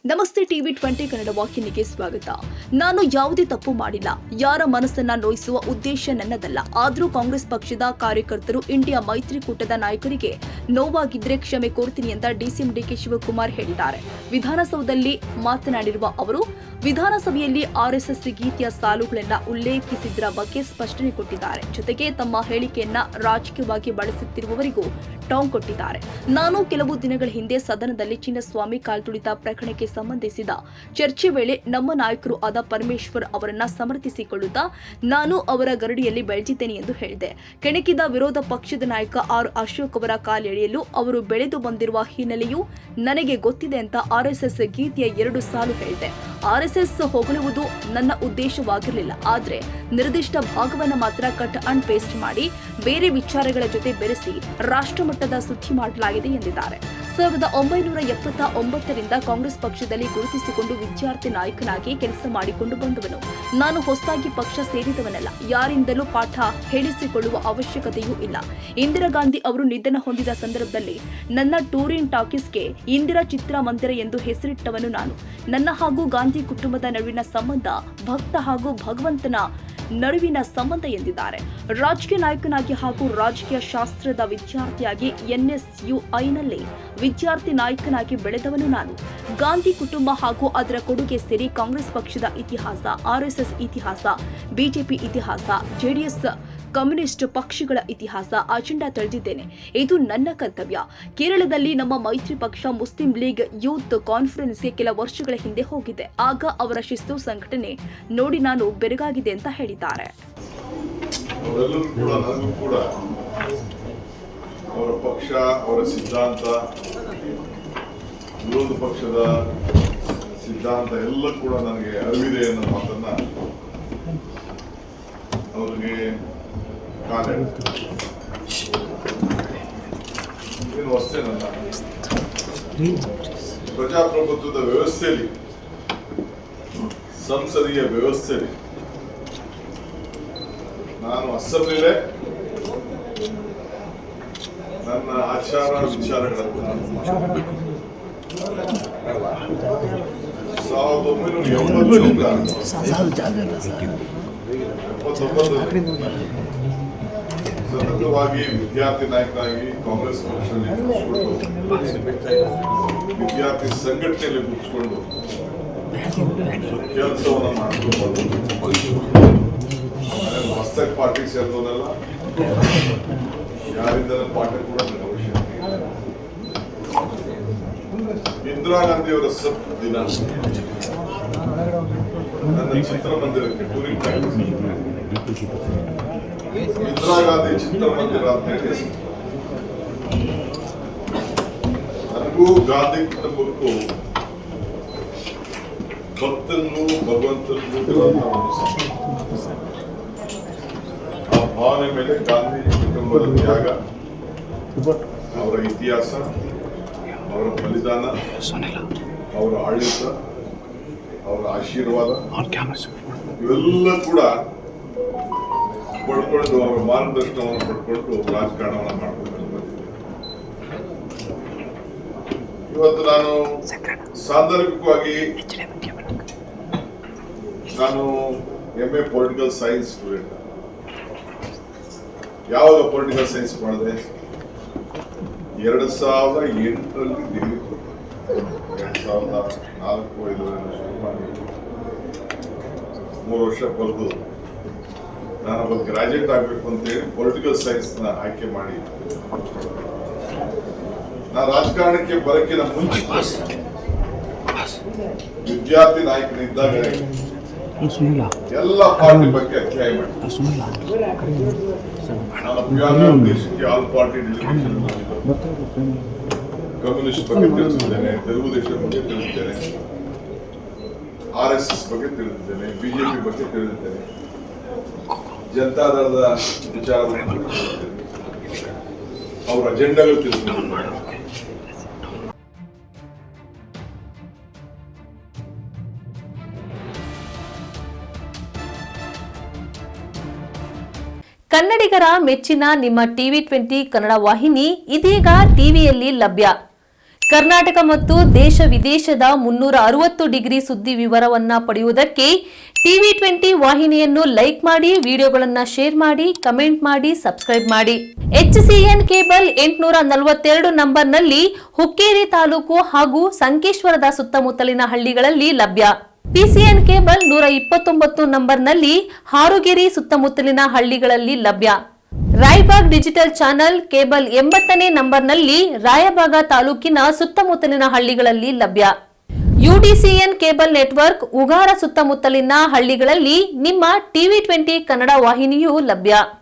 ನಮಸ್ತೆ ಟಿವಿ 20 ಕನ್ನಡ ವಾಹಿನಿಗೆ ಸ್ವಾಗತ. ನಾನು ಯಾವುದೇ ತಪ್ಪು ಮಾಡಿಲ್ಲ. ಯಾರ ಮನಸ್ಸನ್ನ ನೋಯಿಸುವ ಉದ್ದೇಶ ನನ್ನದಲ್ಲ. ಆದರೂ ಕಾಂಗ್ರೆಸ್ ಪಕ್ಷದ ಕಾರ್ಯಕರ್ತರು ಇಂಡಿಯಾ ಮೈತ್ರಿಕೂಟದ ನಾಯಕರಿಗೆ ನೋವಾಗಿದ್ರೆ ಕ್ಷಮೆ ಕೋರ್ತೀನಿ ಅಂತ ಡಿಸಿಎಂ ಡಿಕೆ ಶಿವಕುಮಾರ್ ಹೇಳಿದ್ದಾರೆ. ವಿಧಾನಸೌಧದಲ್ಲಿ ಮಾತನಾಡಿರುವ ಅವರು ವಿಧಾನಸಭೆಯಲ್ಲಿ ಆರ್ಎಸ್ಎಸ್ ಗೀತೆಯ ಸಾಲುಗಳನ್ನ ಉಲ್ಲೇಖಿಸಿದ್ರ ಬಗ್ಗೆ ಸ್ಪಷ್ಟನೆ ಕೊಟ್ಟಿದ್ದಾರೆ. ಜೊತೆಗೆ ತಮ್ಮ ಹೇಳಿಕೆಯನ್ನ ರಾಜಕೀಯವಾಗಿ ಬಳಸುತ್ತಿರುವವರಿಗೂ ಟಾಂಗ್ ಕೊಟ್ಟಿದ್ದಾರೆ. ನಾನು ಕೆಲವು ದಿನಗಳ ಹಿಂದೆ ಸದನದಲ್ಲಿ ಚಿನ್ನಸ್ವಾಮಿ ಕಾಲ್ತುಳಿತ ಪ್ರಕರಣಕ್ಕೆ ಸಂಬಂಧಿಸಿದ ಚರ್ಚೆ ವೇಳೆ ನಮ್ಮ ನಾಯಕರು ಆದ ಪರಮೇಶ್ವರ್ ಅವರನ್ನ ಸಮರ್ಥಿಸಿಕೊಳ್ಳುತ್ತಾ ನಾನು ಅವರ ಗರಡಿಯಲ್ಲಿ ಬೆಳೆದಿದ್ದೇನೆ ಎಂದು ಹೇಳಿದೆ. ಕೆಣಕಿದ ವಿರೋಧ ಪಕ್ಷದ ನಾಯಕ ಆರ್ ಅಶೋಕ್ ಅವರ ಕಾಲೆಳೆಯಲು ಅವರು ಬೆಳೆದು ಬಂದಿರುವ ಹಿನ್ನೆಲೆಯೂ ನನಗೆ ಗೊತ್ತಿದೆ ಅಂತ ಆರ್ಎಸ್ಎಸ್ ಗೀತೆಯ 2 ಸಾಲು ಹೇಳಿದೆ. ಆರ್ಎಸ್ಎಸ್ ಹೊಗಳುವುದು ನನ್ನ ಉದ್ದೇಶವಾಗಿರಲಿಲ್ಲ. ಆದರೆ ನಿರ್ದಿಷ್ಟ ಭಾಗವನ್ನು ಮಾತ್ರ ಕಟ್ ಅಂಡ್ ಪೇಸ್ಟ್ ಮಾಡಿ ಬೇರೆ ವಿಚಾರಗಳ ಜೊತೆ ಬೆರೆಸಿ ರಾಷ್ಟ್ರಮಟ್ಟದ ಸುದ್ದಿ ಮಾಡಲಾಗಿದೆ ಎಂದಿದ್ದಾರೆ. 1979ರಿಂದ ಕಾಂಗ್ರೆಸ್ ಪಕ್ಷದಲ್ಲಿ ಗುರುತಿಸಿಕೊಂಡು ವಿದ್ಯಾರ್ಥಿ ನಾಯಕನಾಗಿ ಕೆಲಸ ಮಾಡಿಕೊಂಡು ಬಂದವನು. ನಾನು ಹೊಸದಾಗಿ ಪಕ್ಷ ಸೇರಿದವನಲ್ಲ. ಯಾರಿಂದಲೂ ಪಾಠ ಹೇಳಿಸಿಕೊಳ್ಳುವ ಅವಶ್ಯಕತೆಯೂ ಇಲ್ಲ. ಇಂದಿರಾ ಗಾಂಧಿ ಅವರು ನಿಧನ ಹೊಂದಿದ ಸಂದರ್ಭದಲ್ಲಿ ನನ್ನ ಟೂರಿಂಗ್ ಟಾಕೀಸ್ಗೆ ಇಂದಿರಾ ಚಿತ್ರಮಂದಿರ ಎಂದು ಹೆಸರಿಟ್ಟವನು ನಾನು. ನನ್ನ ಹಾಗೂ ಗಾಂಧಿ ಕುಟುಂಬದ ನಡುವಿನ ಸಂಬಂಧ ಭಕ್ತ ಹಾಗೂ ಭಗವಂತನ ನಡುವಿನ ಸಂಬಂಧ ಎಂದಿದ್ದಾರೆ. ರಾಜಕೀಯ ನಾಯಕನಾಗಿ ಹಾಗೂ ರಾಜಕೀಯ ಶಾಸ್ತ್ರದ ವಿದ್ಯಾರ್ಥಿಯಾಗಿ NSUIನಲ್ಲಿ ವಿದ್ಯಾರ್ಥಿ ನಾಯಕನಾಗಿ ಬೆಳೆದವನು ನಾನು. ಗಾಂಧಿ ಕುಟುಂಬ ಹಾಗೂ ಅದರ ಕೊಡುಗೆ ಸೇರಿ ಕಾಂಗ್ರೆಸ್ ಪಕ್ಷದ ಇತಿಹಾಸ, RSS ಇತಿಹಾಸ, ಬಿಜೆಪಿ ಇತಿಹಾಸ, JDS ಕಮ್ಯುನಿಸ್ಟ್ ಪಕ್ಷಗಳ ಇತಿಹಾಸ, ಅಜೆಂಡಾ ತಿಳಿದಿದ್ದೇನೆ. ಇದು ನನ್ನ ಕರ್ತವ್ಯ. ಕೇರಳದಲ್ಲಿ ನಮ್ಮ ಮೈತ್ರಿ ಪಕ್ಷ ಮುಸ್ಲಿಂ ಲೀಗ್ ಯೂತ್ ಕಾನ್ಫರೆನ್ಸ್ಗೆ ಕೆಲ ವರ್ಷಗಳ ಹಿಂದೆ ಹೋಗಿದೆ. ಆಗ ಅವರ ಶಿಸ್ತು ಸಂಘಟನೆ ನೋಡಿ ನಾನು ಬೆರಗಾಗಿದೆ ಅಂತ ಹೇಳಿದ್ದಾರೆ. ಅವರ ಪಕ್ಷ, ಅವರ ಸಿದ್ಧಾಂತ, ವಿರೋಧ ಪಕ್ಷದ ಸಿದ್ಧಾಂತ ಎಲ್ಲ ಕೂಡ ನನಗೆ ಅರಿವಿದೆ ಅನ್ನೋ ಮಾತನ್ನ ಅವರಿಗೆ ಏನು ಅಷ್ಟೇನಲ್ಲ. ಪ್ರಜಾಪ್ರಭುತ್ವದ ವ್ಯವಸ್ಥೆಯಲ್ಲಿ, ಸಂಸದೀಯ ವ್ಯವಸ್ಥೆಯಲ್ಲಿ ನಾನು ಅಸೆಂಬ್ಲಿಲೇ ನನ್ನ ಆಚಾರ ವಿಚಾರಗಳನ್ನು 1979 ಸತತವಾಗಿ ವಿದ್ಯಾರ್ಥಿ ನಾಯಕನಾಗಿ ಕಾಂಗ್ರೆಸ್ ಪಕ್ಷದಲ್ಲಿ ವಿದ್ಯಾರ್ಥಿ ಸಂಘಟನೆಯಲ್ಲಿ ಗುರುತಿಸಿಕೊಂಡು ಕೆಲಸವನ್ನು ಮಾಡಿಕೊಂಡು ಹೊಸದಾಗಿ ಪಾರ್ಟಿ ಸೇರಿದವನ್ನೆಲ್ಲ ಯಾರಿಂದ ಪಾಠ ಕೂಡ ನನಗೆ ಅವಶ್ಯಕತೆ ಇಲ್ಲ. ಇಂದಿರಾ ಗಾಂಧಿ ಅವರ ದಿನ ನನ್ನ ಚಿತ್ರಮಂದಿರಕ್ಕೆ ಟೂರಿಂಗ್ ಇಂದಿರಾ ಗಾಂಧಿ ಚಿತ್ರಮಂದಿರ ಅಂತ ಹೇಳಿ ನನಗೂ ಗಾಂಧಿ ಕುಟುಂಬಕ್ಕೂ ಭಕ್ತರಿಗೂ ಭಗವಂತರಿಗೂ ಆ ಭಾವನೆ ಮೇಲೆ ಗಾಂಧಿ ಕುಟುಂಬದ ತ್ಯಾಗ, ಅವರ ಇತಿಹಾಸ, ಅವರ ಬಲಿದಾನ, ಅವರ ಆಡಳಿತ, ಅವರ ಆಶೀರ್ವಾದ ಇವೆಲ್ಲ ಕೂಡ ಪಡ್ಕೊಂಡು ಅವರ ಮಾರ್ಗದರ್ಶನವನ್ನು ಪಡ್ಕೊಂಡು ರಾಜಕಾರಣವನ್ನು ಮಾಡ್ಕೊಂಡು ಬಂದಿದ್ದೇನೆ. ಇವತ್ತು ನಾನು ಸಾಂದರ್ಭಿಕವಾಗಿ ನಾನು MA ಪೊಲಿಟಿಕಲ್ ಸೈನ್ಸ್ ಸ್ಟೂಡೆಂಟ್. ಯಾವಾಗ ಪೊಲಿಟಿಕಲ್ ಸೈನ್ಸ್ ಮಾಡಿದೆ? 2008ರಲ್ಲಿ ಡಿಗ್ರಿ ಕೊಟ್ಟೆ. 2004-05 ಶುರು ಮಾಡಿ 3 ವರ್ಷ ಬರೆದು ನಾನೊಬ್ಬ ಗ್ರಾಜುಯೇಟ್ ಆಗಬೇಕು ಅಂತೇಳಿ ಪೊಲಿಟಿಕಲ್ ಸೈನ್ಸ್ನ ಆಯ್ಕೆ ಮಾಡಿ ನಾನು ರಾಜಕಾರಣಕ್ಕೆ ಬರೋಕ್ಕಿಂತ ಮುಂಚೆ ವಿದ್ಯಾರ್ಥಿ ನಾಯಕನಿದ್ದಾಗ ಎಲ್ಲ ಪಾರ್ಟಿ ಬಗ್ಗೆ ಅಧ್ಯಯನ ಮಾಡಿ ನಾನು ದೇಶಕ್ಕೆ ಆಲ್ ಪಾರ್ಟಿ ಡೆಲಿಗೇಷನ್ ಕಮ್ಯುನಿಸ್ಟ್ ಬಗ್ಗೆ ತಿಳಿದಿದ್ದೇನೆ, ತೆಲುಗುದೇಶದ ಬಗ್ಗೆ ತಿಳಿದಿದ್ದೇನೆ, RSS ಬಗ್ಗೆ ತಿಳಿದಿದ್ದೇನೆ, ಬಿಜೆಪಿ ಬಗ್ಗೆ ತಿಳಿದಿದ್ದೇನೆ, ಜನತಾದಳದ ವಿಚಾರವನ್ನು ತಿಳಿದಿದ್ದೇನೆ, ಅವರ ಅಜೆಂಡಾಗಳು ತಿಳಿದಿದ್ದೇನೆ. ಕನ್ನಡಿಗರ ಮೆಚ್ಚಿನ ನಿಮ್ಮ ಟಿವಿ 20 ಕನ್ನಡ ವಾಹಿನಿ ಇದೀಗ ಟಿವಿಯಲ್ಲಿ ಲಭ್ಯ. ಕರ್ನಾಟಕ ಮತ್ತು ದೇಶ ವಿದೇಶದ 360 ಡಿಗ್ರಿ ಸುದ್ದಿ ವಿವರವನ್ನ ಪಡೆಯುವುದಕ್ಕೆ TV20 ವಾಹಿನಿಯನ್ನು ಲೈಕ್ ಮಾಡಿ, ವಿಡಿಯೋಗಳನ್ನ ಶೇರ್ ಮಾಡಿ, ಕಮೆಂಟ್ ಮಾಡಿ, ಸಬ್ಸ್ಕ್ರೈಬ್ ಮಾಡಿ. HCN ಕೇಬಲ್ 842 ನಂಬರ್ನಲ್ಲಿ ಹುಕ್ಕೇರಿ ತಾಲೂಕು ಹಾಗೂ ಸಂಕೇಶ್ವರದ ಸುತ್ತಮುತ್ತಲಿನ ಹಳ್ಳಿಗಳಲ್ಲಿ ಲಭ್ಯ. PCN ಕೇಬಲ್ 129 ನಂಬರ್ನಲ್ಲಿ ಹಾರುಗೆರೆ ಸುತ್ತಮುತ್ತಲಿನ ಹಳ್ಳಿಗಳಲ್ಲಿ ಲಭ್ಯ. ರಾಯಬಾಗ್ ಡಿಜಿಟಲ್ ಚಾನೆಲ್ ಕೇಬಲ್ 80ನೇ ನಂಬರ್ನಲ್ಲಿ ರಾಯಬಾಗ ತಾಲೂಕಿನ ಸುತ್ತಮುತ್ತಲಿನ ಹಳ್ಳಿಗಳಲ್ಲಿ ಲಭ್ಯ. UDCN ಕೇಬಲ್ ನೆಟ್ವರ್ಕ್ ಉಗಾರ ಸುತ್ತಮುತ್ತಲಿನ ಹಳ್ಳಿಗಳಲ್ಲಿ ನಿಮ್ಮ TV20 ಕನ್ನಡ ವಾಹಿನಿಯೂ ಲಭ್ಯ.